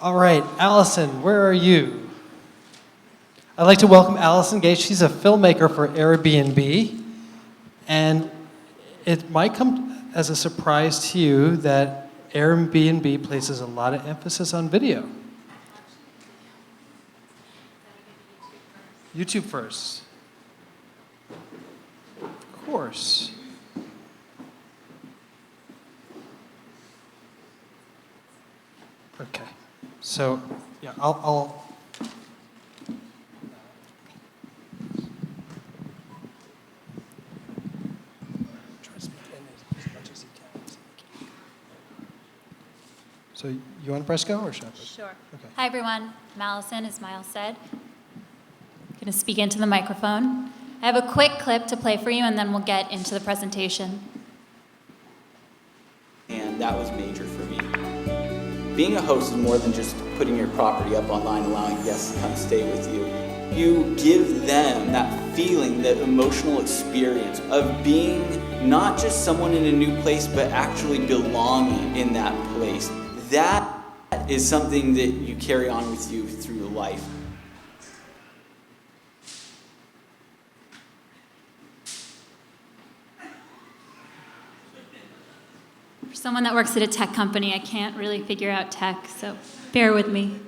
All right, Allison, where are you? I'd like to welcome Allison Gay. She's a filmmaker for Airbnb, and it might come as a surprise to you that Airbnb places a lot of emphasis on video. YouTube first. Of course. Okay. So, yeah, I'll try to speak in as much as you can. So, you want to press go or should I press? Sure. Okay. Hi, everyone. I'm Allison, as Miles said. I'm going to speak into the microphone. I have a quick clip to play for you, and then we'll get into the presentation. And that was major for me. Being a host is more than just putting your property up online, allowing guests to come stay with you. You give them that feeling, that emotional experience of being not just someone in a new place, but actually belonging in that place. That is something that you carry on with you through life. For someone that works at a tech company, I can't really figure out tech, so bear with me.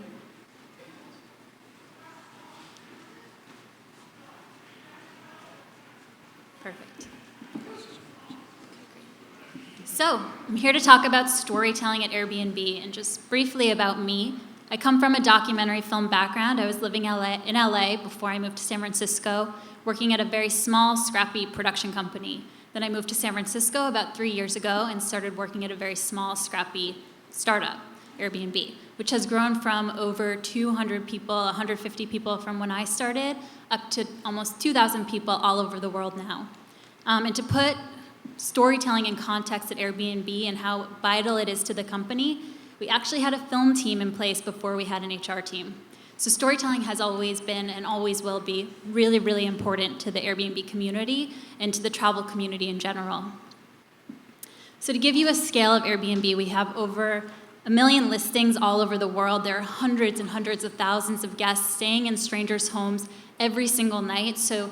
Perfect. So, I'm here to talk about storytelling at Airbnb, and just briefly about me. I come from a documentary film background. I was living in LA before I moved to San Francisco, working at a very small, scrappy production company. Then I moved to San Francisco about 3 years ago and started working at a very small, scrappy startup, Airbnb, which has grown from over 200 people, 150 people from when I started, up to almost 2,000 people all over the world now. And to put storytelling in context at Airbnb and how vital it is to the company, we actually had a film team in place before we had an HR team. So storytelling has always been and always will be really, really important to the Airbnb community and to the travel community in general. So to give you a scale of Airbnb, we have over 1 million listings all over the world. There are hundreds and hundreds of thousands of guests staying in strangers' homes every single night. So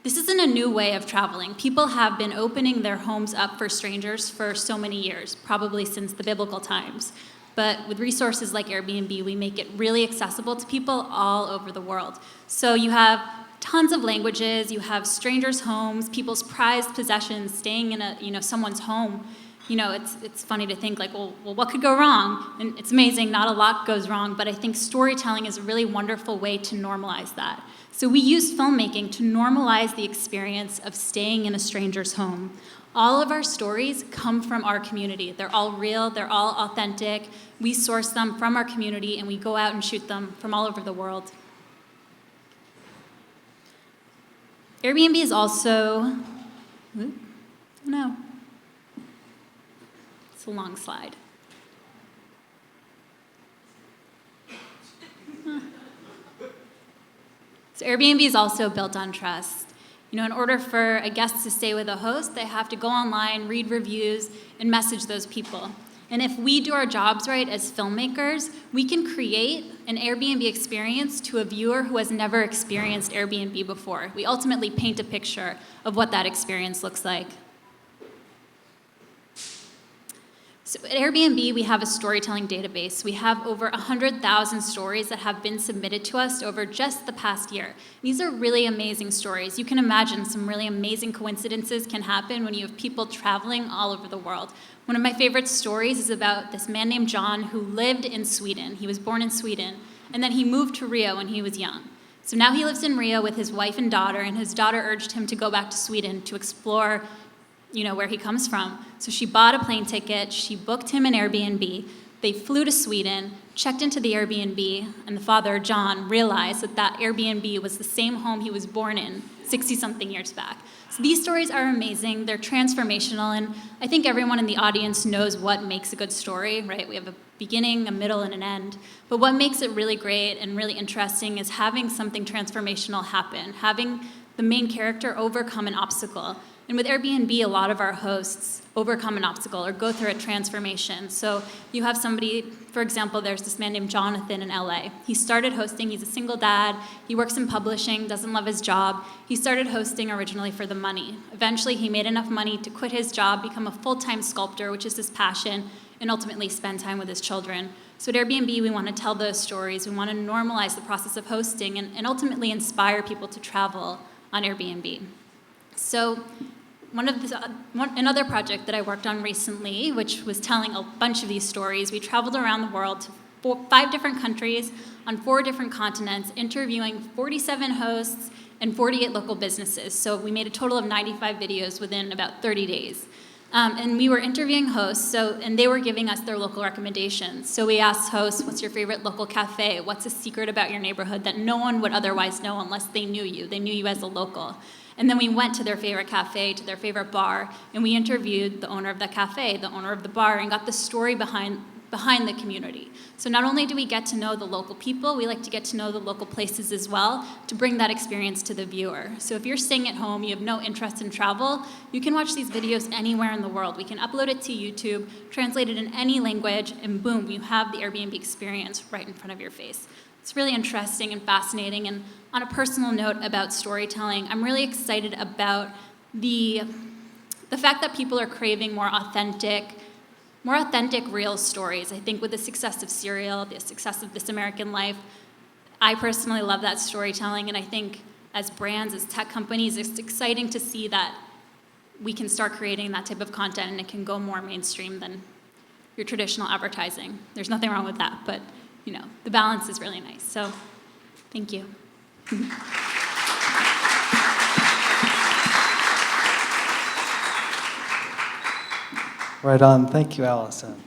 this isn't a new way of traveling. People have been opening their homes up for strangers for so many years, probably since the biblical times. But with resources like Airbnb, we make it really accessible to people all over the world. So you have tons of languages, you have strangers' homes, people's prized possessions, staying in someone's home. It's funny to think like, well, what could go wrong? And it's amazing, not a lot goes wrong, but I think storytelling is a really wonderful way to normalize that. So we use filmmaking to normalize the experience of staying in a stranger's home. All of our stories come from our community. They're all real, they're all authentic. We source them from our community and we go out and shoot them from all over the world. Airbnb is also, it's a long slide. So Airbnb is also built on trust. In order for a guest to stay with a host, they have to go online, read reviews, and message those people. And if we do our jobs right as filmmakers, we can create an Airbnb experience to a viewer who has never experienced Airbnb before. We ultimately paint a picture of what that experience looks like. So at Airbnb, we have a storytelling database. We have over 100,000 stories that have been submitted to us over just the past year. These are really amazing stories. You can imagine some really amazing coincidences can happen when you have people traveling all over the world. One of my favorite stories is about this man named John who lived in Sweden. He was born in Sweden, and then he moved to Rio when he was young. So now he lives in Rio with his wife and daughter, and his daughter urged him to go back to Sweden to explore where he comes from. So she bought a plane ticket, she booked him an Airbnb, they flew to Sweden, checked into the Airbnb, and the father, John, realized that Airbnb was the same home he was born in 60-something years back. So these stories are amazing, they're transformational, and I think everyone in the audience knows what makes a good story, right? We have a beginning, a middle, and an end. But what makes it really great and really interesting is having something transformational happen, having the main character overcome an obstacle, And with Airbnb, a lot of our hosts overcome an obstacle or go through a transformation. So you have somebody, for example, there's this man named Jonathan in LA. He started hosting, he's a single dad, he works in publishing, doesn't love his job. He started hosting originally for the money. Eventually, he made enough money to quit his job, become a full-time sculptor, which is his passion, and ultimately spend time with his children. So at Airbnb, we want to tell those stories. We want to normalize the process of hosting and ultimately inspire people to travel on Airbnb. So another project that I worked on recently, which was telling a bunch of these stories, we traveled around the world to 5 different countries on 4 different continents, interviewing 47 hosts and 48 local businesses. So we made a total of 95 videos within about 30 days. And we were interviewing hosts, and they were giving us their local recommendations. So we asked hosts, what's your favorite local cafe? What's a secret about your neighborhood that no one would otherwise know unless they knew you? They knew you as a local. And then we went to their favorite cafe, to their favorite bar, and we interviewed the owner of the cafe, the owner of the bar, and got the story behind the community. So not only do we get to know the local people, we like to get to know the local places as well to bring that experience to the viewer. So if you're staying at home, you have no interest in travel, you can watch these videos anywhere in the world. We can upload it to YouTube, translate it in any language, and boom, you have the Airbnb experience right in front of your face. It's really interesting and fascinating. And on a personal note about storytelling, I'm really excited about the fact that people are craving more authentic, real stories. I think with the success of Serial, the success of This American Life, I personally love that storytelling, and I think as brands, as tech companies, it's exciting to see that we can start creating that type of content and it can go more mainstream than your traditional advertising. There's nothing wrong with that, but the balance is really nice. So, thank you. Right on. Thank you, Allison.